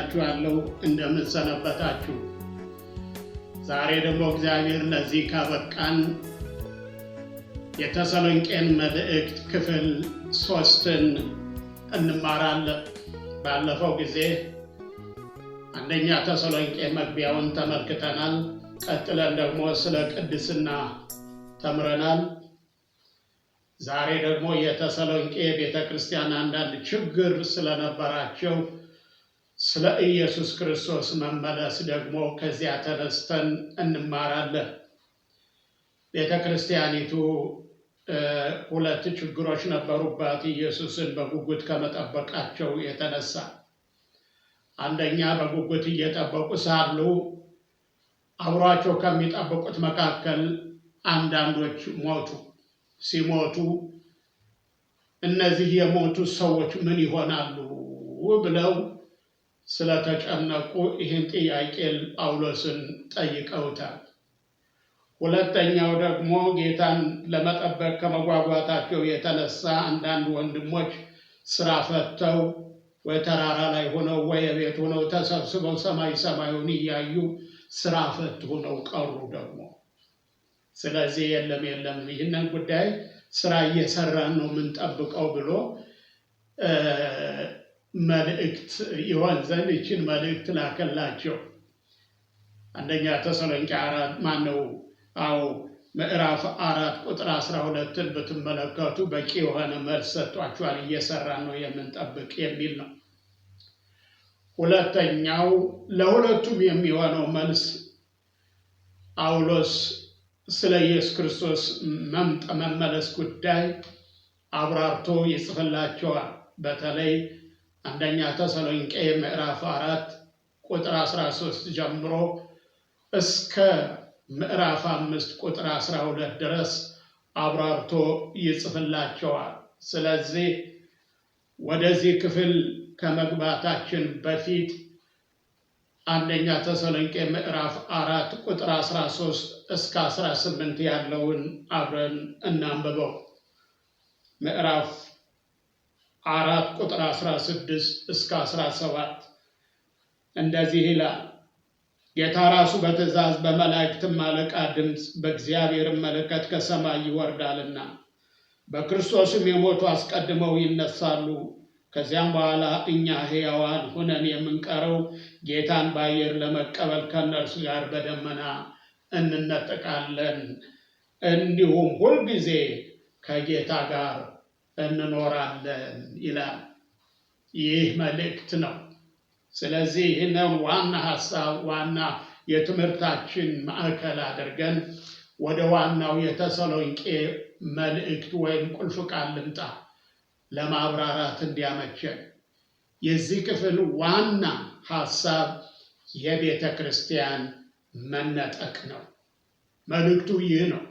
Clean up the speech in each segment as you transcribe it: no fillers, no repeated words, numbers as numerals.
እላችኋለሁ እንደምን ሰነበታችሁ። ዛሬ ደግሞ እግዚአብሔር ለዚህ ካበቃን የተሰሎንቄን መልእክት ክፍል 3ን እንማራለን። ባለፈው ጊዜ አንደኛ ተሰሎንቄ መግቢያውን ተመልክተናል። ቀጥለን ደግሞ ስለ ቅድስና ተምረናል። ዛሬ ደግሞ የተሰሎንቄ ቤተክርስቲያን አንዳንድ ችግር ስለነበራቸው ስለ ኢየሱስ ክርስቶስ መመለስ ደግሞ ከዚያ ተነስተን እንማራለን። ቤተክርስቲያኒቱ ሁለት ችግሮች ነበሩባት ኢየሱስን በጉጉት ከመጠበቃቸው የተነሳ። አንደኛ በጉጉት እየጠበቁ ሳሉ አብሯቸው ከሚጠብቁት መካከል አንዳንዶች ሞቱ። ሲሞቱ እነዚህ የሞቱ ሰዎች ምን ይሆናሉ ብለው ስለተጨነቁ ይህን ጥያቄ ጳውሎስን ጠይቀውታል። ሁለተኛው ደግሞ ጌታን ለመጠበቅ ከመጓጓታቸው የተነሳ አንዳንድ ወንድሞች ስራ ፈተው ወይ ተራራ ላይ ሆነው ወይ ቤት ሆነው ተሰብስበው ሰማዩን እያዩ ስራ ፈት ሆነው ቀሩ ደግሞ። ስለዚህ የለም ይህንን ጉዳይ ስራ እየሰራን ነው የምንጠብቀው ብሎ መልእክት ይሆን ዘንድ ይህችን መልእክት ላከላቸው። አንደኛ ተሰሎንቄ ምዕራፍ 4 ቁጥር 12ን ብትመለከቱ በቂ የሆነ መልስ ሰጥቷቸዋል። እየሰራን ነው የምንጠብቅ የሚል ነው። ሁለተኛው ለሁለቱም የሚሆነው መልስ ጳውሎስ ስለ ኢየሱስ ክርስቶስ መመለስ ጉዳይ አብራርቶ ይጽፍላቸዋል። በተለይ አንደኛ ተሰሎንቄ ምዕራፍ 4 ቁጥር 13 ጀምሮ እስከ ምዕራፍ 5 ቁጥር 12 ድረስ አብራርቶ ይጽፍላቸዋል። ስለዚህ ወደዚህ ክፍል ከመግባታችን በፊት አንደኛ ተሰሎንቄ ምዕራፍ 4 ቁጥር 13 እስከ 18 ያለውን አብረን እናንብበው። ምዕራፍ 4 ቁጥር 16 እስከ 17 እንደዚህ ይላል። ጌታ ራሱ በትእዛዝ በመላእክትም አለቃ ድምፅ በእግዚአብሔርም መለከት ከሰማይ ይወርዳልና በክርስቶስም የሞቱ አስቀድመው ይነሳሉ። ከዚያም በኋላ እኛ ሕያዋን ሆነን የምንቀረው ጌታን በአየር ለመቀበል ከእነርሱ ጋር በደመና እንነጠቃለን፣ እንዲሁም ሁልጊዜ ከጌታ ጋር እንኖራለን ይላል። ይህ መልእክት ነው። ስለዚህ ይህንን ዋና ሀሳብ ዋና የትምህርታችን ማዕከል አድርገን ወደ ዋናው የተሰሎንቄ መልእክት ወይም ቁልፍ ቃል ልምጣ ለማብራራት እንዲያመቸን። የዚህ ክፍል ዋና ሀሳብ የቤተ ክርስቲያን መነጠቅ ነው። መልእክቱ ይህ ነው።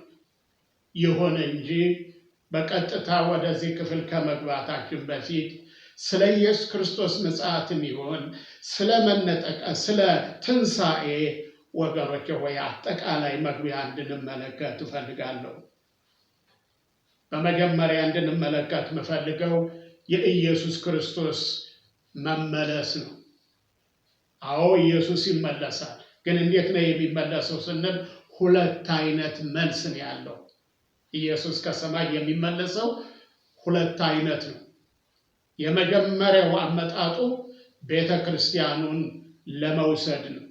ይሁን እንጂ በቀጥታ ወደዚህ ክፍል ከመግባታችን በፊት ስለ ኢየሱስ ክርስቶስ ምጽአትም ይሁን ስለ መነጠቅ፣ ስለ ትንሣኤ ወገኖቼ ሆይ አጠቃላይ መግቢያ እንድንመለከት እፈልጋለሁ። በመጀመሪያ እንድንመለከት የምፈልገው የኢየሱስ ክርስቶስ መመለስ ነው። አዎ ኢየሱስ ይመለሳል። ግን እንዴት ነው የሚመለሰው ስንል ሁለት አይነት መልስ ነው ያለው። ኢየሱስ ከሰማይ የሚመለሰው ሁለት አይነት ነው። የመጀመሪያው አመጣጡ ቤተ ክርስቲያኑን ለመውሰድ ነው።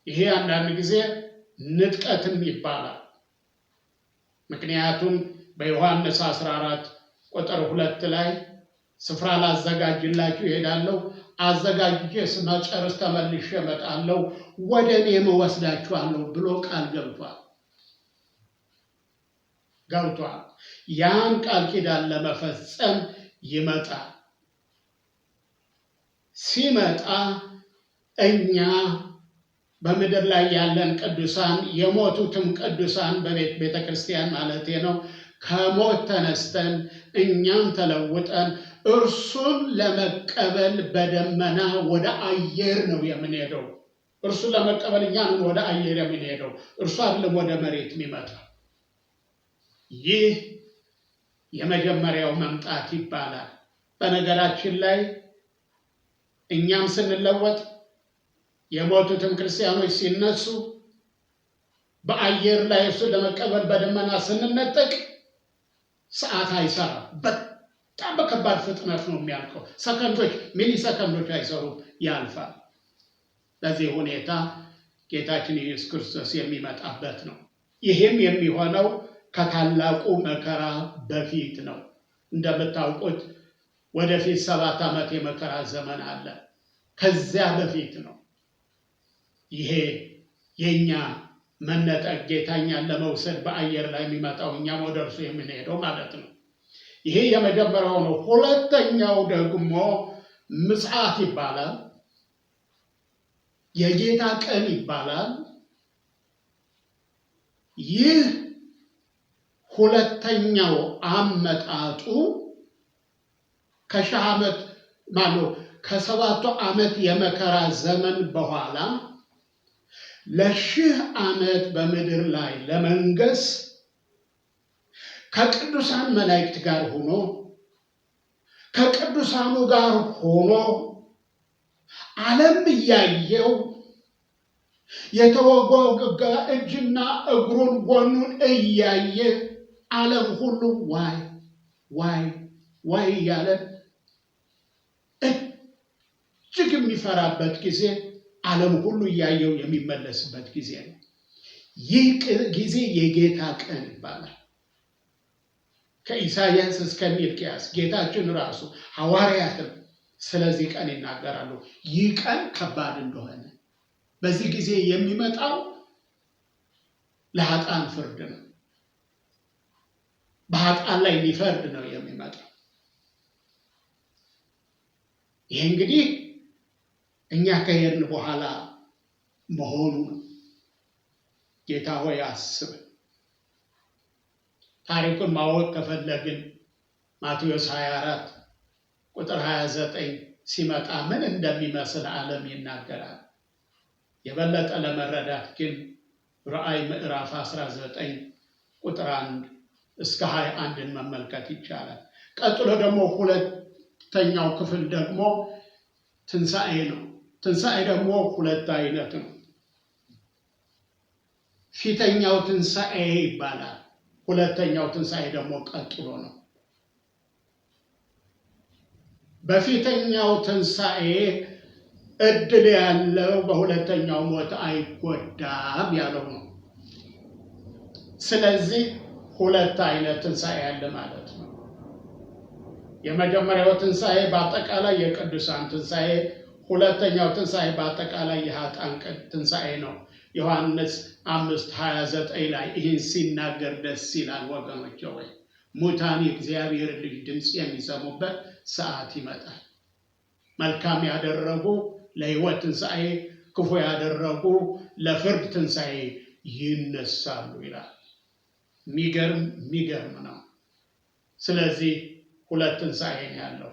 ይሄ አንዳንድ ጊዜ ንጥቀትም ይባላል። ምክንያቱም በዮሐንስ 14 ቁጥር 2 ላይ ስፍራ ላዘጋጅላችሁ እሄዳለሁ፣ አዘጋጅቼ ስጨርስ ተመልሼ እመጣለሁ፣ ወደ እኔም እወስዳችኋለሁ ብሎ ቃል ገብቷል። ያን ቃል ኪዳን ለመፈጸም ይመጣል። ሲመጣ እኛ በምድር ላይ ያለን ቅዱሳን የሞቱትም ቅዱሳን በቤተ ክርስቲያን ማለት ነው ከሞት ተነስተን እኛም ተለውጠን እርሱን ለመቀበል በደመና ወደ አየር ነው የምንሄደው። እርሱን ለመቀበል እኛም ወደ አየር የምንሄደው፣ እርሱ አይደለም ወደ መሬት የሚመጣው። ይህ የመጀመሪያው መምጣት ይባላል። በነገራችን ላይ እኛም ስንለወጥ የሞቱትም ክርስቲያኖች ሲነሱ በአየር ላይ እሱን ለመቀበል በደመና ስንነጠቅ ሰዓት አይሰራም። በጣም በከባድ ፍጥነት ነው የሚያልቀው። ሰከንዶች፣ ሚሊ ሰከንዶች አይሰሩም፣ ያልፋል። በዚህ ሁኔታ ጌታችን ኢየሱስ ክርስቶስ የሚመጣበት ነው። ይህም የሚሆነው ከታላቁ መከራ በፊት ነው። እንደምታውቁት ወደፊት 7 ዓመት የመከራ ዘመን አለ። ከዚያ በፊት ነው ይሄ የኛ መነጠቅ፣ ጌታኛን ለመውሰድ በአየር ላይ የሚመጣው፣ እኛም ወደ እርሱ የምንሄደው ማለት ነው። ይሄ የመጀመሪያው ነው። ሁለተኛው ደግሞ ምጽአት ይባላል። የጌታ ቀን ይባላል። ይህ ሁለተኛው አመጣጡ ከ7 ዓመት የመከራ ዘመን በኋላ ለ1000 ዓመት በምድር ላይ ለመንገስ ከቅዱሳን መላእክት ጋር ሆኖ ከቅዱሳኑ ጋር ሆኖ ዓለም እያየው የተወጋ እጅና እግሩን ጎኑን እያየ ዓለም ሁሉ ዋይ ዋይ ዋይ እያለ እጅግ የሚፈራበት ጊዜ፣ ዓለም ሁሉ እያየው የሚመለስበት ጊዜ ነው። ይህ ጊዜ የጌታ ቀን ይባላል። ከኢሳይያስ እስከ ሚልክያስ ጌታችን ራሱ ሐዋርያትም ስለዚህ ቀን ይናገራሉ። ይህ ቀን ከባድ እንደሆነ፣ በዚህ ጊዜ የሚመጣው ለኃጥአን ፍርድ ነው። በኃጥአን ላይ ሊፈርድ ነው የሚመጣው። ይህ እንግዲህ እኛ ከሄድን በኋላ መሆኑ ነው። ጌታ ሆይ አስብ። ታሪኩን ማወቅ ከፈለግን ማቴዎስ 24 ቁጥር 29 ሲመጣ ምን እንደሚመስል ዓለም ይናገራል። የበለጠ ለመረዳት ግን ራእይ ምዕራፍ 19 ቁጥር 1 እስከ 21 መመልከት ይቻላል። ቀጥሎ ደግሞ ሁለተኛው ክፍል ደግሞ ትንሣኤ ነው። ትንሣኤ ደግሞ 2 አይነት ነው። ፊተኛው ትንሣኤ ይባላል። ሁለተኛው ትንሣኤ ደግሞ ቀጥሎ ነው። በፊተኛው ትንሣኤ እድል ያለው በሁለተኛው ሞት አይጎዳም ያለው ነው። ስለዚህ 2 አይነት ትንሣኤ ያለ ማለት ነው። የመጀመሪያው ትንሣኤ በአጠቃላይ የቅዱሳን ትንሣኤ፣ ሁለተኛው ትንሣኤ በአጠቃላይ የኃጥአን ትንሣኤ ነው። ዮሐንስ 5:29 ላይ ይህን ሲናገር ደስ ይላል ወገኖቼ ወይ ሙታን የእግዚአብሔር ልጅ ድምፅ የሚሰሙበት ሰዓት ይመጣል። መልካም ያደረጉ ለሕይወት ትንሣኤ፣ ክፉ ያደረጉ ለፍርድ ትንሣኤ ይነሳሉ ይላል። የሚገርም ነው። ስለዚህ 2 ትንሣኤ ነው ያለው።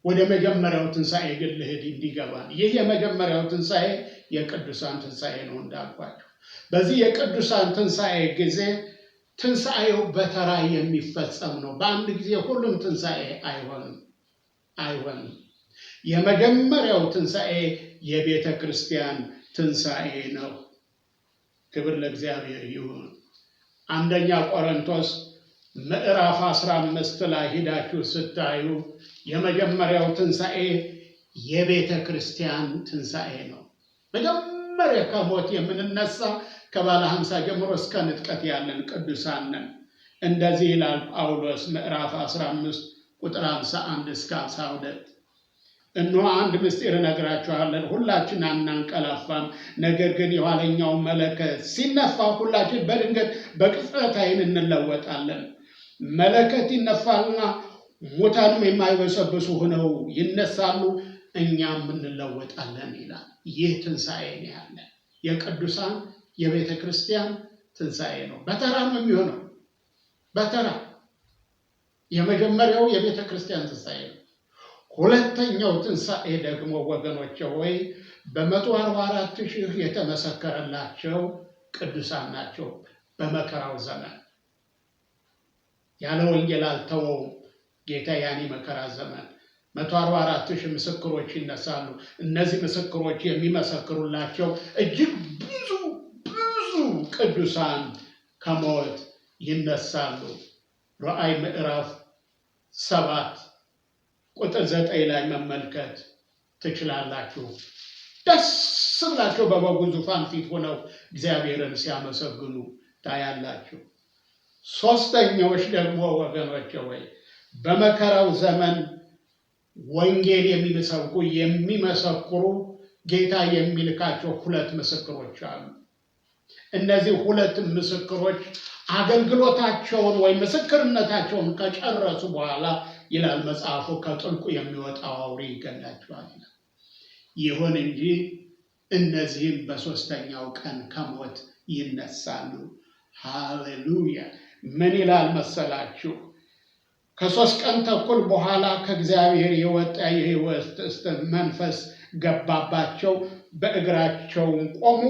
ወደ መጀመሪያው ትንሣኤ ግን ልሂድ እንዲገባን። ይህ የመጀመሪያው ትንሣኤ የቅዱሳን ትንሣኤ ነው እንዳልኳቸው። በዚህ የቅዱሳን ትንሣኤ ጊዜ ትንሣኤው በተራ የሚፈጸም ነው። በአንድ ጊዜ ሁሉም ትንሣኤ አይሆንም። የመጀመሪያው ትንሣኤ የቤተ ክርስቲያን ትንሣኤ ነው። ክብር ለእግዚአብሔር ይሁን። 1ኛ ቆሮንቶስ ምዕራፍ 15 ላይ ሂዳችሁ ስታዩ የመጀመሪያው ትንሣኤ የቤተ ክርስቲያን ትንሣኤ ነው። መጀመሪያ ከሞት የምንነሳ ከባለ 50 ጀምሮ እስከ ንጥቀት ያለን ቅዱሳን ነን። እንደዚህ ይላል ጳውሎስ ምዕራፍ 15 ቁጥር 51 እስከ 52 እነሆ አንድ ምስጢር እነግራችኋለን፣ ሁላችን አናንቀላፋም፣ ነገር ግን የኋለኛው መለከት ሲነፋ ሁላችን በድንገት በቅጽበት ዓይን እንለወጣለን። መለከት ይነፋልና ሙታንም የማይበሰብሱ ሆነው ይነሳሉ፣ እኛም እንለወጣለን ይላል። ይህ ትንሣኤ ነው ያለ የቅዱሳን የቤተ ክርስቲያን ትንሣኤ ነው። በተራ ነው የሚሆነው። በተራ የመጀመሪያው የቤተ ክርስቲያን ትንሣኤ ነው። ሁለተኛው ትንሣኤ ደግሞ ወገኖቼ ወይ በ144,000 የተመሰከረላቸው ቅዱሳን ናቸው። በመከራው ዘመን ያለ ወንጌል አልተወውም ጌታ ያኔ መከራ ዘመን 144,000 ምስክሮች ይነሳሉ። እነዚህ ምስክሮች የሚመሰክሩላቸው እጅግ ብዙ ቅዱሳን ከሞት ይነሳሉ። ራእይ ምዕራፍ 7 ቁጥር 9 ላይ መመልከት ትችላላችሁ። ደስ ብላቸው በበጉ ዙፋን ፊት ሆነው እግዚአብሔርን ሲያመሰግኑ ታያላችሁ። ሶስተኛዎች ደግሞ ወገኖቼ ወይ በመከራው ዘመን ወንጌል የሚመሰክሩ ጌታ የሚልካቸው 2 ምስክሮች አሉ። እነዚህ 2 ምስክሮች አገልግሎታቸውን ወይም ምስክርነታቸውን ከጨረሱ በኋላ ይላል መጽሐፉ ከጥልቁ የሚወጣው አውሬ ይገላቸዋል። ይሁን እንጂ እነዚህም በሶስተኛው ቀን ከሞት ይነሳሉ። ሃሌሉያ! ምን ይላል መሰላችሁ? ከ3 ቀን ተኩል በኋላ ከእግዚአብሔር የወጣ የሕይወት መንፈስ ገባባቸው፣ በእግራቸውም ቆሙ።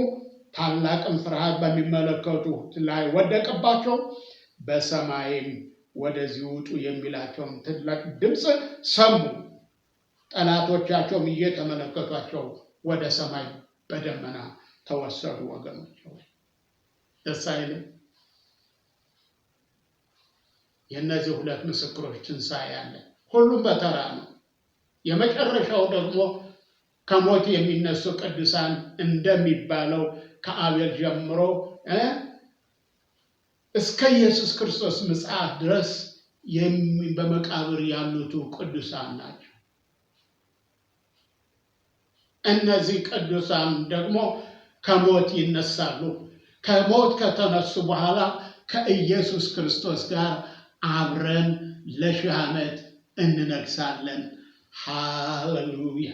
ታላቅም ፍርሃት በሚመለከቱት ላይ ወደቀባቸው። በሰማይም ወደዚህ ውጡ የሚላቸውን ትልቅ ድምፅ ሰሙ። ጠላቶቻቸውም እየተመለከቷቸው ወደ ሰማይ በደመና ተወሰዱ። ወገኖች ደስ አይልም? የእነዚህ 2 ምስክሮች ትንሣኤ አለ። ሁሉም በተራ ነው። የመጨረሻው ደግሞ ከሞት የሚነሱ ቅዱሳን እንደሚባለው ከአቤል ጀምሮ እስከ ኢየሱስ ክርስቶስ ምጽአት ድረስ በመቃብር ያሉት ቅዱሳን ናቸው። እነዚህ ቅዱሳን ደግሞ ከሞት ይነሳሉ። ከሞት ከተነሱ በኋላ ከኢየሱስ ክርስቶስ ጋር አብረን ለ1000 ዓመት እንነግሳለን። ሃሌሉያ!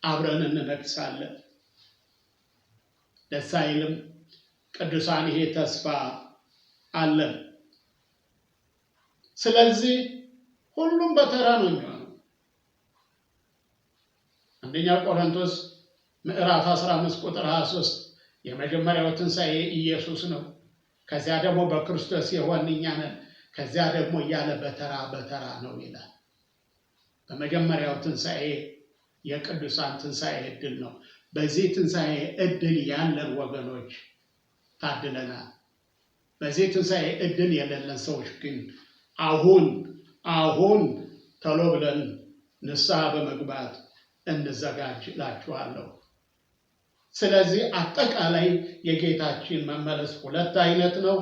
አብረን እንነግሳለን። ደስ አይልም? ቅዱሳን ይሄ ተስፋ አለን። ስለዚህ ሁሉም በተራ ነው የሚሆነው። አንደኛ ቆሮንቶስ ምዕራፍ 15 ቁጥር 23 የመጀመሪያው ትንሣኤ ኢየሱስ ነው። ከዚያ ደግሞ በክርስቶስ የሆንን እኛ ነን። ከዚያ ደግሞ እያለ በተራ በተራ ነው ይላል። በመጀመሪያው ትንሣኤ የቅዱሳን ትንሣኤ ዕድል ነው። በዚህ ትንሣኤ ዕድል ያለን ወገኖች ታድለናል። በዚህ ትንሣኤ ዕድል የሌለን ሰዎች ግን አሁን ቶሎ ብለን ንስሐ በመግባት እንዘጋጅ እላችኋለሁ። ስለዚህ አጠቃላይ የጌታችን መመለስ 2 አይነት ነው፣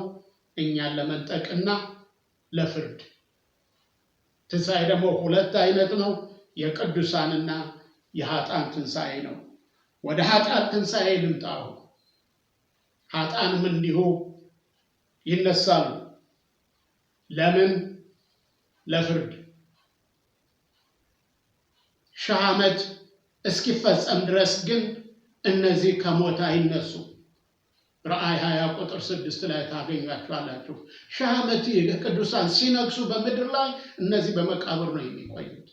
እኛን ለመንጠቅና ለፍርድ። ትንሣኤ ደግሞ 2 አይነት ነው፣ የቅዱሳንና የኃጥአን ትንሣኤ ነው። ወደ ኃጥአን ትንሣኤ ልምጣው። ኃጥአንም እንዲሁ ይነሳሉ። ለምን? ለፍርድ። 1000 ዓመት እስኪፈጸም ድረስ ግን እነዚህ ከሞት አይነሱ። ራእይ 20 ቁጥር 6 ላይ ታገኛቸዋላችሁ። 1000 ዓመት ቅዱሳን ሲነግሱ በምድር ላይ እነዚህ በመቃብር ነው የሚቆዩት።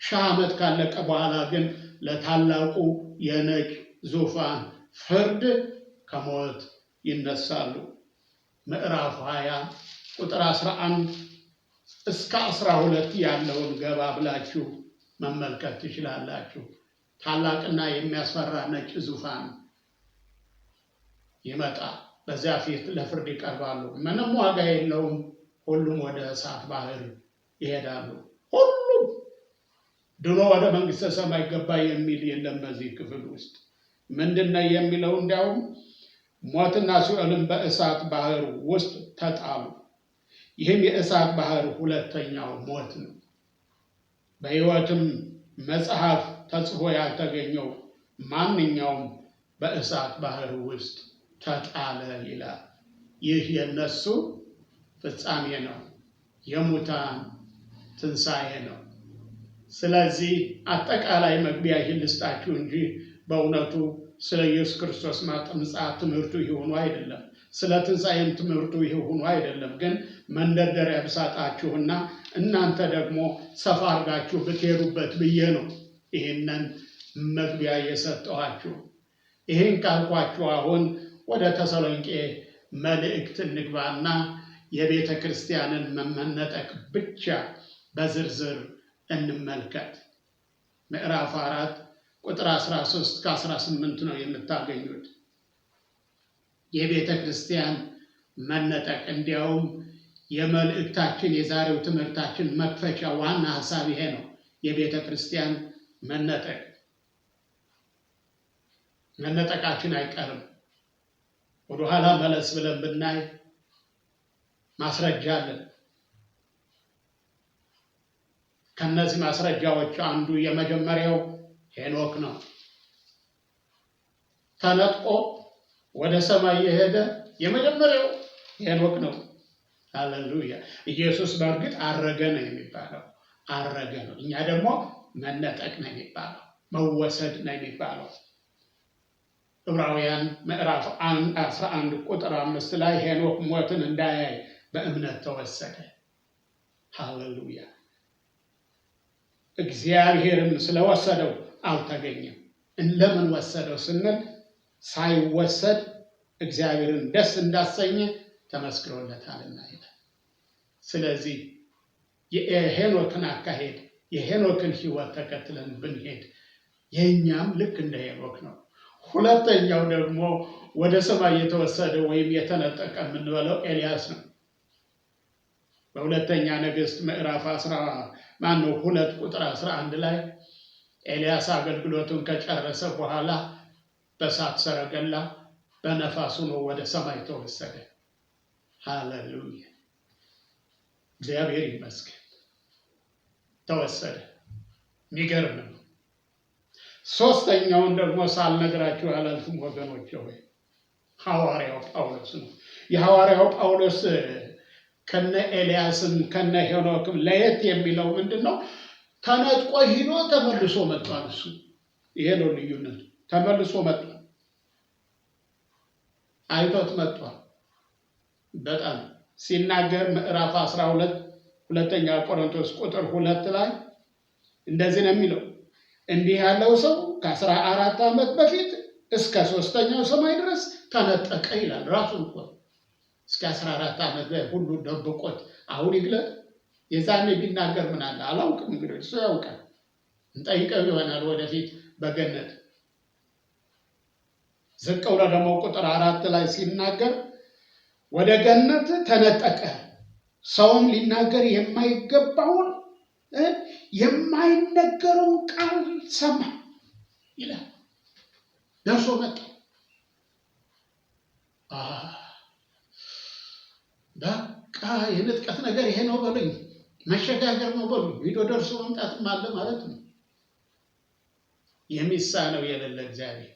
1000 ዓመት ካለቀ በኋላ ግን ለታላቁ የነጭ ዙፋን ፍርድ ከሞት ይነሳሉ። ምዕራፍ 20 ቁጥር 11 እስከ 12 ያለውን ገባ ብላችሁ መመልከት ትችላላችሁ። ታላቅና የሚያስፈራ ነጭ ዙፋን ይመጣል። በዚያ ፊት ለፍርድ ይቀርባሉ። ምንም ዋጋ የለውም። ሁሉም ወደ እሳት ባህር ይሄዳሉ። ሁሉም ድኖ ወደ መንግሥተ ሰማይ ገባ የሚል የለም። በዚህ ክፍል ውስጥ ምንድነው የሚለው? እንዲያውም ሞትና ሲኦልም በእሳት ባህር ውስጥ ተጣሉ። ይህም የእሳት ባህር 2ኛው ሞት ነው። በሕይወትም መጽሐፍ ተጽፎ ያልተገኘው ማንኛውም በእሳት ባህር ውስጥ ተጣለ ይላል። ይህ የነሱ ፍጻሜ ነው፣ የሙታን ትንሣኤ ነው። ስለዚህ አጠቃላይ መግቢያ ይህን ልስጣችሁ እንጂ በእውነቱ ስለ ኢየሱስ ክርስቶስ ምጽአት ትምህርቱ ይሆኑ አይደለም፣ ስለ ትንሣኤም ትምህርቱ ይሆኑ አይደለም። ግን መንደርደሪያ ብሳጣችሁና እናንተ ደግሞ ሰፋ አድርጋችሁ ብትሄዱበት ብዬ ነው ይህንን መግቢያ የሰጠኋችሁ። ይህን ካልኳችሁ አሁን ወደ ተሰሎንቄ መልእክት እንግባና የቤተ ክርስቲያንን መነጠቅ ብቻ በዝርዝር እንመልከት። ምዕራፍ 4 ቁጥር 13 ከ18 ነው የምታገኙት። የቤተ ክርስቲያን መነጠቅ፣ እንዲያውም የመልእክታችን የዛሬው ትምህርታችን መክፈቻ ዋና ሐሳብ ይሄ ነው። የቤተ ክርስቲያን መነጠቅ። መነጠቃችን አይቀርም። ወደኋላ መለስ ብለን ብናይ ማስረጃ አለን። ከነዚህ ማስረጃዎች አንዱ የመጀመሪያው ሄኖክ ነው። ተነጥቆ ወደ ሰማይ የሄደ የመጀመሪያው ሄኖክ ነው። ሃሌሉያ! ኢየሱስ በእርግጥ አረገ ነው የሚባለው፣ አረገ ነው። እኛ ደግሞ መነጠቅ ነው የሚባለው፣ መወሰድ ነው የሚባለው። ዕብራውያን ምዕራፍ 11 ቁጥር 5 ላይ ሄኖክ ሞትን እንዳያይ በእምነት ተወሰደ። ሃሌሉያ! እግዚአብሔርም ስለወሰደው አልተገኘም። ለምን ወሰደው ስንል ሳይወሰድ እግዚአብሔርን ደስ እንዳሰኘ ተመስክሮለታልና ይላል። ስለዚህ የሄኖክን አካሄድ የሄኖክን ሕይወት ተከትለን ብንሄድ የእኛም ልክ እንደ ሄኖክ ነው። ሁለተኛው ደግሞ ወደ ሰማይ የተወሰደ ወይም የተነጠቀ የምንበለው ኤልያስ ነው። በሁለተኛ ነገሥት ምዕራፍ 2 ቁጥር 11 ላይ ኤልያስ አገልግሎቱን ከጨረሰ በኋላ በእሳት ሰረገላ በነፋስ ሆኖ ወደ ሰማይ ተወሰደ። ሃሌሉያ! እግዚአብሔር ይመስገን። ተወሰደ። የሚገርም ነው። ሶስተኛውን ደግሞ ሳልነግራችሁ አላልፍም ወገኖች ሆይ፣ ሐዋርያው ጳውሎስ ነው። የሐዋርያው ጳውሎስ ከነ ኤልያስም ከነ ሄኖክም ለየት የሚለው ምንድን ነው? ተነጥቆ ሂዶ ተመልሶ መጥቷል። እሱ ይሄ ነው ልዩነቱ። ተመልሶ መጥቷል። አይቶት መጥቷል። በጣም ሲናገር ምዕራፍ 12 ሁለተኛ ቆሮንቶስ ቁጥር 2 ላይ እንደዚህ ነው የሚለው፣ እንዲህ ያለው ሰው ከ14 ዓመት በፊት እስከ 3ኛው ሰማይ ድረስ ተነጠቀ ይላል። ራሱ እንኳን እስከ 14 ዓመት ሁሉ ደብቆት አሁን ይግለጥ። የዛኔ ቢናገር ምን አለ አላውቅም። እንግዲህ እሱ ያውቃል። እንጠይቀው ይሆናል ወደፊት በገነት። ዝቅ ብሎ ደግሞ ቁጥር 4 ላይ ሲናገር ወደ ገነት ተነጠቀ፣ ሰውም ሊናገር የማይገባውን የማይነገረውን ቃል ሰማ ይላል። ደርሶ መጣ። በቃ የንጥቀት ነገር ይሄ ነው በሉኝ፣ መሸጋገር ነው በሉኝ። ሂዶ ደርሶ መምጣትም አለ ማለት ነው። የሚሳነው የሌለ እግዚአብሔር።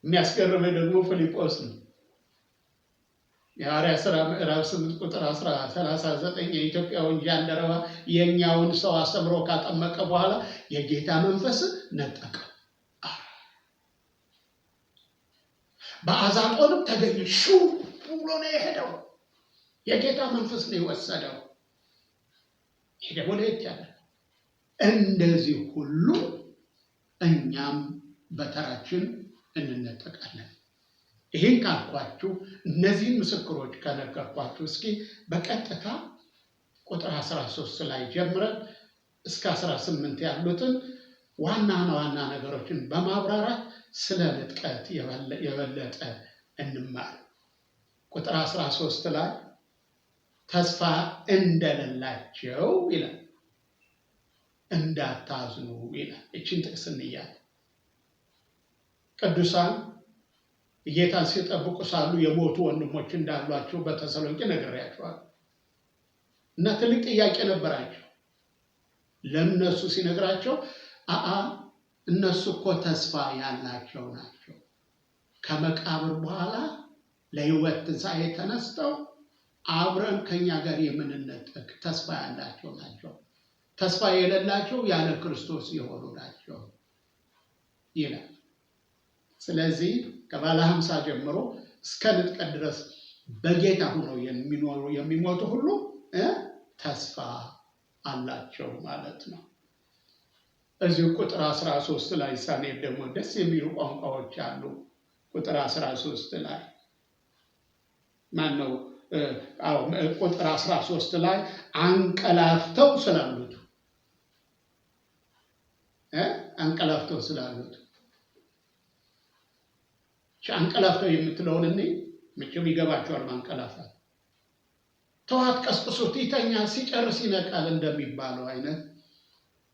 የሚያስገርመኝ ደግሞ ፊልጶስ ነው። የሐዋርያት ሥራ ምዕራፍ 8 ቁጥር 39 የኢትዮጵያውን ጃንደረባ የኛውን ሰው አስተምሮ ካጠመቀ በኋላ የጌታ መንፈስ ነጠቀው። በአዛጦንም ተገኘ። ሹ ብሎ ነው የሄደው። የጌታ መንፈስ ነው የወሰደው። ይሄ ደግሞ ለየት ያለ። እንደዚህ ሁሉ እኛም በተራችን እንነጠቃለን። ይህን ካልኳችሁ፣ እነዚህን ምስክሮች ከነገርኳችሁ፣ እስኪ በቀጥታ ቁጥር 13 ላይ ጀምረን እስከ 18 ያሉትን ዋና ዋና ነገሮችን በማብራራት ስለ ንጥቀት የበለጠ እንማር። ቁጥር 13 ላይ ተስፋ እንደሌላቸው ይላል፣ እንዳታዝኑ ይላል። እችን ጥቅስ እንያለን። ቅዱሳን ጌታን ሲጠብቁ ሳሉ የሞቱ ወንድሞች እንዳሏቸው በተሰሎንቄ ነግሬያቸዋለሁ እና ትልቅ ጥያቄ ነበራቸው። ለእነሱ ሲነግራቸው እነሱ እኮ ተስፋ ያላቸው ናቸው፣ ከመቃብር በኋላ ለሕይወት ትንሣኤ ተነስተው አብረን ከኛ ጋር የምንነጠቅ ተስፋ ያላቸው ናቸው። ተስፋ የሌላቸው ያለ ክርስቶስ የሆኑ ናቸው ይላል። ስለዚህ ከባለ 50 ጀምሮ እስከ ንጥቀት ድረስ በጌታ ሆነው የሚሞቱ ሁሉ ተስፋ አላቸው ማለት ነው። እዚሁ ቁጥር 13 ላይ ሳኔት ደግሞ ደስ የሚሉ ቋንቋዎች አሉ። ቁጥር 13 ላይ ቁጥር 13 ላይ አንቀላፍተው ስላሉት አንቀላፍተው የምትለውን እኔ መቼም ይገባቸዋል። ማንቀላፋት ተዋት ቀስቅሱት ይተኛል ሲጨርስ ይነቃል እንደሚባለው አይነት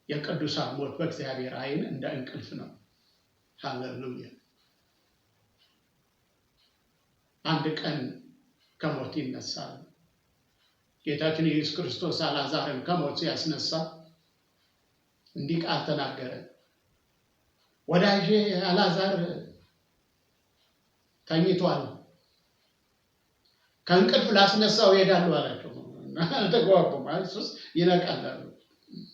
የቅዱሳን ሞት በእግዚአብሔር ዓይን እንደ እንቅልፍ ነው። ሃሌሉያ። አንድ ቀን ከሞት ይነሳል። ጌታችን ኢየሱስ ክርስቶስ አልዓዛርን ከሞት ሲያስነሳ እንዲህ ቃል ተናገረ። ወዳጄ አልዓዛር ተኝቷል፣ ከእንቅልፍ ላስነሳው እሄዳለሁ አላቸው። አልተግባቡም። ኢየሱስ ይነቃል አሉ።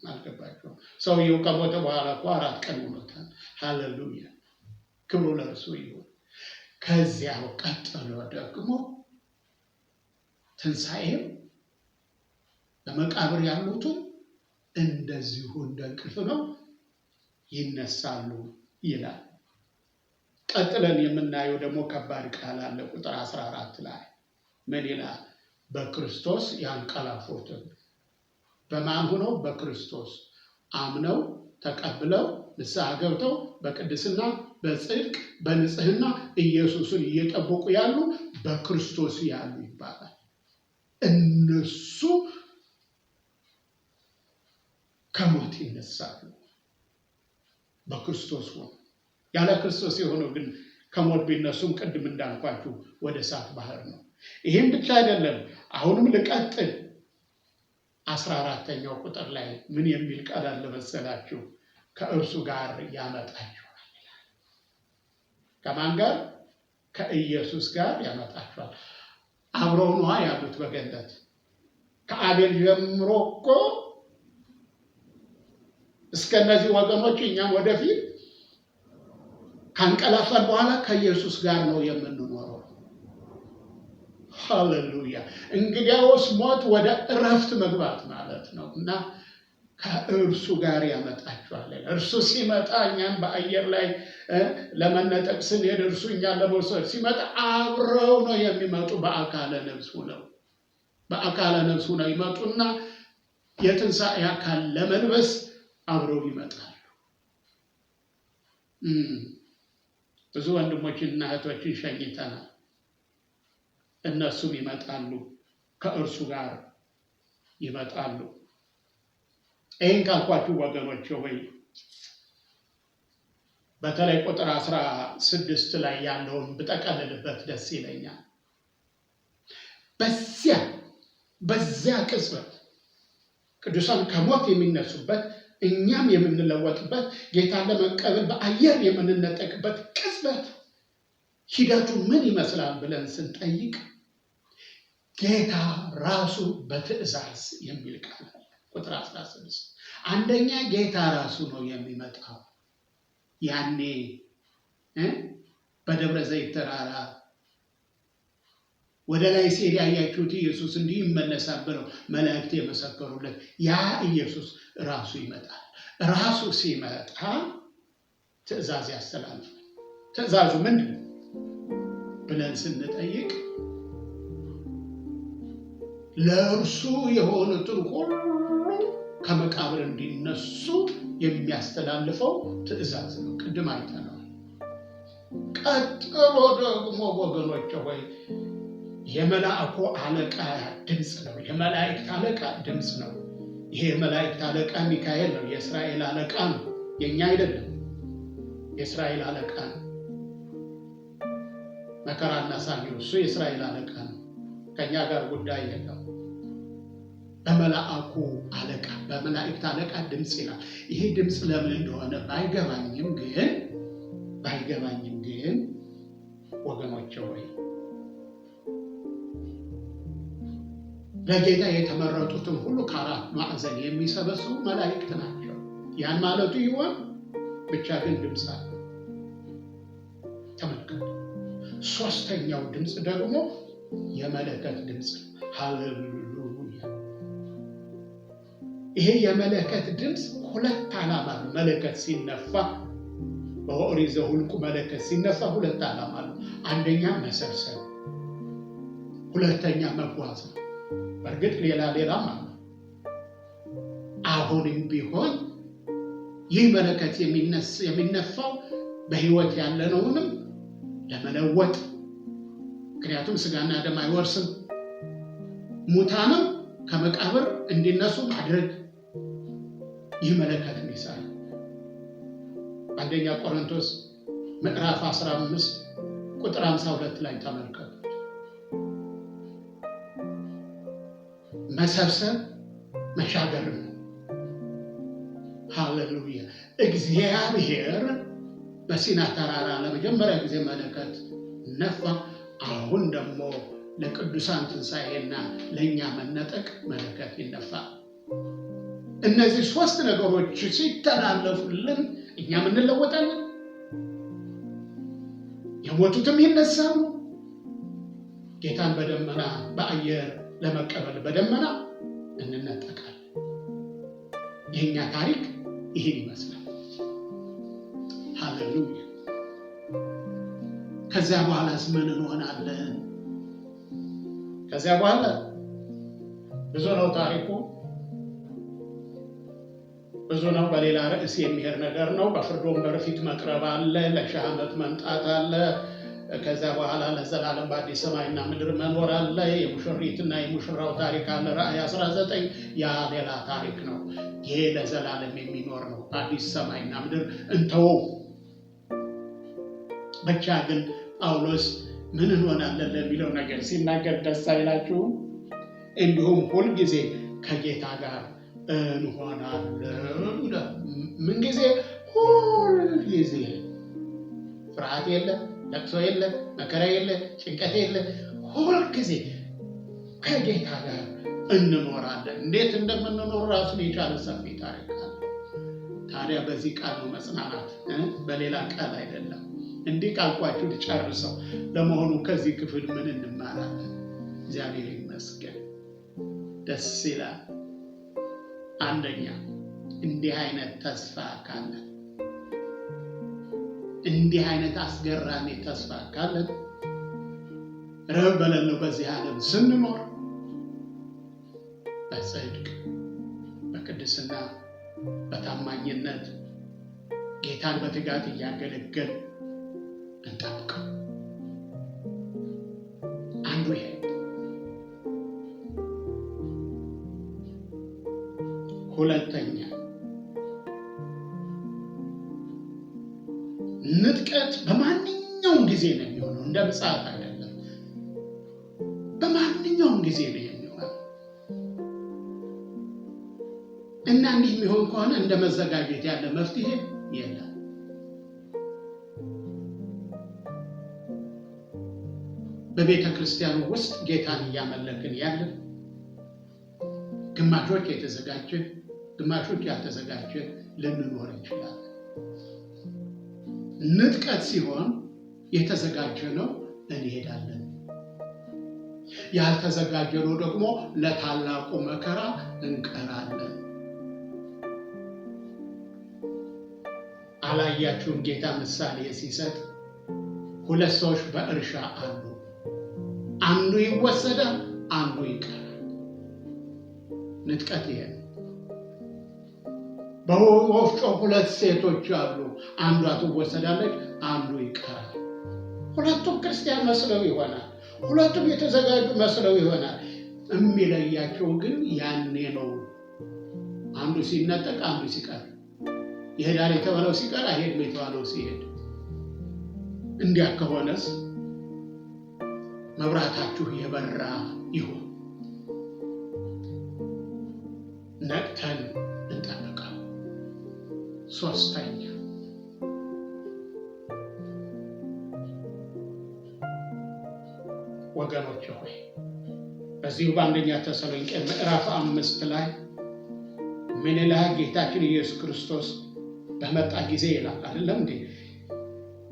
አልገባቸውም። ሰውየው ከሞተ በኋላ እኮ 4 ቀን ሆኖታል። ሃሌሉያ፣ ክብሩ ለእርሱ ይሁን። ከዚያው ቀጥሎ ደግሞ ትንሣኤም በመቃብር ያሉትን እንደዚሁ እንደ እንቅልፍ ነው ይነሳሉ ይላል። ቀጥለን የምናየው ደግሞ ከባድ ቃል አለ። ቁጥር 14 ላይ ምን ይላል? በክርስቶስ ያንቀላፉትን። በማን ሆነው? በክርስቶስ አምነው ተቀብለው ንስሐ ገብተው በቅድስና በጽድቅ በንጽህና ኢየሱስን እየጠበቁ ያሉ በክርስቶስ ያሉ ይባላል። እነሱ ከሞት ይነሳሉ። በክርስቶስ ሆነ። ያለ ክርስቶስ የሆነው ግን ከሞት ቢነሱም ቅድም እንዳልኳችሁ ወደ እሳት ባህር ነው። ይህም ብቻ አይደለም። አሁንም ልቀጥል። 14ኛው ቁጥር ላይ ምን የሚል ቃል አለ መሰላችሁ? ከእርሱ ጋር ያመጣችኋል። ከማን ጋር? ከኢየሱስ ጋር ያመጣችኋል። አብረው ነዋ ያሉት በገነት። ከአቤል ጀምሮ እኮ እስከነዚህ ወገኖች እኛም ወደፊት ካንቀላፋን በኋላ ከኢየሱስ ጋር ነው የምንኖረው። ሃሌሉያ። እንግዲያውስ ሞት ወደ እረፍት መግባት ማለት ነው እና ከእርሱ ጋር ያመጣችኋል። እርሱ ሲመጣ እኛን በአየር ላይ ለመነጠቅ ስንሄድ እርሱ እኛን ለመውሰድ ሲመጣ አብረው ነው የሚመጡ። በአካለ ነፍስ ሆነው ይመጡና የትንሣኤ አካል ለመልበስ አብረው ይመጣሉ። ብዙ ወንድሞችንና እህቶችን ሸኝተናል። እነሱም ይመጣሉ፣ ከእርሱ ጋር ይመጣሉ። ይህን ካልኳችሁ ወገኖች ሆይ በተለይ ቁጥር 16 ላይ ያለውን ብጠቀልልበት ደስ ይለኛል። በዚያ ቅጽበት ቅዱሳን ከሞት የሚነሱበት፣ እኛም የምንለወጥበት፣ ጌታን ለመቀበል በአየር የምንነጠቅበት ቅጽበት ሂደቱ ምን ይመስላል ብለን ስንጠይቅ ጌታ ራሱ በትእዛዝ የሚል ቃል አለ። ቁጥር 16 አንደኛ ጌታ ራሱ ነው የሚመጣው። ያኔ በደብረ ዘይት ተራራ ወደ ላይ ሲሄድ ያያችሁት ኢየሱስ እንዲህ ይመለሳል ብለው መላእክት የመሰከሩለት ያ ኢየሱስ ራሱ ይመጣል። ራሱ ሲመጣ ትእዛዝ ያስተላልፋል። ትእዛዙ ምንድን ነው ብለን ስንጠይቅ ለእርሱ የሆኑትን ሁሉ ከመቃብር እንዲነሱ የሚያስተላልፈው ትእዛዝ ነው። ቅድም አይተነዋል። ቀጥሎ ደግሞ ወገኖች ሆይ የመላእክቱ አለቃ ድምፅ ነው። የመላእክት አለቃ ድምፅ ነው። ይሄ የመላእክት አለቃ ሚካኤል ነው። የእስራኤል አለቃ ነው። የኛ አይደለም። የእስራኤል አለቃ ነው። መከራና ሳሚው እሱ የእስራኤል አለቃ ነው። ከኛ ጋር ጉዳይ የለው። በመላእክቱ አለቃ በመላእክት አለቃ ድምፅ ይላል። ይሄ ድምፅ ለምን እንደሆነ ባይገባኝም ግን ወገኖቼ ሆይ ለጌታ የተመረጡትን ሁሉ ከአራት ማዕዘን የሚሰበስቡ መላእክት ናቸው። ያን ማለቱ ይሆን ብቻ ግን ድምፅ አለ። ተመልከቱ። ሶስተኛው ድምፅ ደግሞ የመለከት ድምፅ። ሃሌሉያ። ይሄ የመለከት ድምፅ ሁለት ዓላማ ነው። መለከት ሲነፋ በኦሪት ዘኍልቍ መለከት ሲነፋ ሁለት ዓላማ ነው። አንደኛ መሰብሰብ፣ ሁለተኛ መጓዝ ነው። በእርግጥ ሌላም አለ። አሁንም ቢሆን ይህ መለከት የሚነፋው በህይወት ያለነውንም ለመለወጥ፣ ምክንያቱም ስጋና ደም አይወርስም፣ ሙታንም ከመቃብር እንዲነሱ ማድረግ ይህ መለከት ይሰራል። አንደኛ ቆሮንቶስ ምዕራፍ 15 ቁጥር 52 ላይ ተመልከቱ። መሰብሰብ መሻገር ነው። ሃሌሉያ! እግዚአብሔር በሲና ተራራ ለመጀመሪያ ጊዜ መለከት ነፋ። አሁን ደግሞ ለቅዱሳን ትንሣኤና ለእኛ መነጠቅ መለከት ይነፋል። እነዚህ ሶስት ነገሮች ሲተላለፉልን እኛም እንለወጣለን፣ የሞቱትም ይነሳሉ። ጌታን በደመና በአየር ለመቀበል በደመና እንነጠቃለን። የእኛ ታሪክ ይህን ይመስላል። ሃሌሉያ! ከዚያ በኋላስ ምን እንሆናለን? ከዚያ በኋላ ብዙ ነው ታሪኩ፣ ብዙ ነው። በሌላ ርዕስ የሚሄድ ነገር ነው። በፍርድ ወንበር ፊት መቅረብ አለ፣ ለሺህ ዓመት መምጣት አለ። ከዚያ በኋላ ለዘላለም በአዲስ ሰማይና ምድር መኖር አለ። የሙሽሪትና የሙሽራው ታሪክ አለ። ራእይ 19 ያ ሌላ ታሪክ ነው። ይሄ ለዘላለም የሚኖር ነው። አዲስ ሰማይና ምድር እንተወው። ብቻ ግን ጳውሎስ ምን እንሆናለን ለሚለው ነገር ሲናገር ደስ አይላችሁም? እንዲሁም ሁልጊዜ ከጌታ ጋር እንሆናለን። ምንጊዜ? ሁልጊዜ። ፍርሃት የለ፣ ለቅሶ የለ፣ መከራ የለ፣ ጭንቀት የለ። ሁልጊዜ ከጌታ ጋር እንኖራለን። እንዴት እንደምንኖር ራሱን የቻለ ሰፊ ታሪክ አለ። ታዲያ በዚህ ቃል ነው መጽናናት፣ በሌላ ቃል አይደለም። እንዲህ ካልኳችሁ ልጨርሰው። ለመሆኑ ከዚህ ክፍል ምን እንማራለን? እግዚአብሔር ይመስገን፣ ደስ ይላል። አንደኛ፣ እንዲህ አይነት ተስፋ ካለን፣ እንዲህ አይነት አስገራሚ ተስፋ ካለን ረብ በሌለው በዚህ ዓለም ስንኖር በጽድቅ፣ በቅድስና፣ በታማኝነት ጌታን በትጋት እያገለገል እንጠብቀው። አንዱ ይሄ። ሁለተኛ፣ ንጥቀት በማንኛውም ጊዜ ነው የሚሆነው፣ እንደ ምጽአት አይደለም። በማንኛውም ጊዜ ነው የሚሆነው እና እንዲህ የሚሆን ከሆነ እንደ መዘጋጀት ያለ መፍትሄ የለም። በቤተ ክርስቲያኑ ውስጥ ጌታን እያመለክን ያለን ግማሾች የተዘጋጀ ግማሾች ያልተዘጋጀ ልንኖር እንችላለን። ንጥቀት ሲሆን የተዘጋጀ ነው እንሄዳለን፣ ያልተዘጋጀ ነው ደግሞ ለታላቁ መከራ እንቀራለን። አላያችሁም? ጌታ ምሳሌ ሲሰጥ ሁለት ሰዎች በእርሻ አሉ። አንዱ ይወሰዳል፣ አንዱ ይቀራል። ንጥቀት ይሄ ነው። በወፍጮ ሁለት ሴቶች አሉ። አንዷ ትወሰዳለች፣ አንዱ ይቀራል። ሁለቱም ክርስቲያን መስለው ይሆናል፣ ሁለቱም የተዘጋጁ መስለው ይሆናል። የሚለያቸው ግን ያኔ ነው። አንዱ ሲነጠቅ፣ አንዱ ሲቀር። ይሄዳል የተባለው ሲቀር፣ አይሄድም የተባለው ሲሄድ። እንዲያ ከሆነስ መብራታችሁ የበራ ይሁን። ነቅተን እንጠብቀው። ሶስተኛ፣ ወገኖች ሆይ በዚሁ በአንደኛ ተሰሎንቄ ምዕራፍ 5 ላይ ምን ይላል? ጌታችን ኢየሱስ ክርስቶስ በመጣ ጊዜ ይላል አይደለም እንዴ?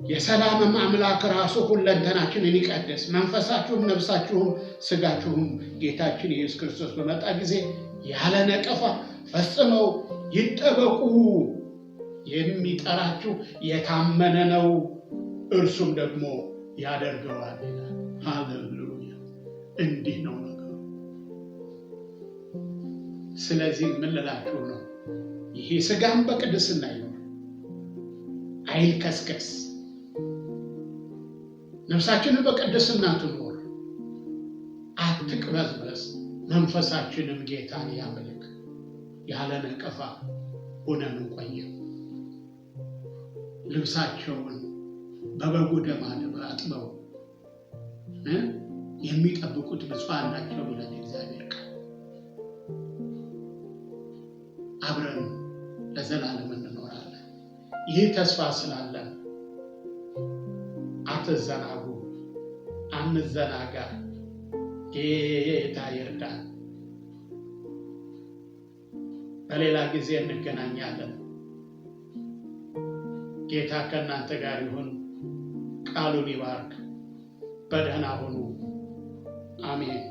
የሰላም አምላክ ራሱ ሁለንተናችንን ይቀድስ፣ መንፈሳችሁም፣ ነፍሳችሁም፣ ስጋችሁም ጌታችን ኢየሱስ ክርስቶስ በመጣ ጊዜ ያለ ነቀፋ ፈጽመው ይጠበቁ። የሚጠራችሁ የታመነ ነው፣ እርሱም ደግሞ ያደርገዋል ይላል። ሃሌሉያ! እንዲህ ነው ነገሩ። ስለዚህ ምን ልላችሁ ነው? ይሄ ሥጋም በቅድስና ይኖር፣ አይልከስከስ። ነፍሳችንን በቅድስና ትኖር፣ አትቅበዝበዝ። መንፈሳችንም ጌታን ያመልክ፣ ያለ ነቀፋ ሆነን እንቆየው። ልብሳቸውን በበጉ ደም አጥበው የሚጠብቁት ብፁዓን ናቸው ይላል እግዚአብሔር ቃል። አብረን ለዘላለም እንኖራለን። ይህ ተስፋ ስላለን አትዘናጉ፣ አንዘናጋ። ጌታ ይርዳን። በሌላ ጊዜ እንገናኛለን። ጌታ ከእናንተ ጋር ይሁን። ቃሉን ይባርክ። በደህና ሁኑ። አሜን።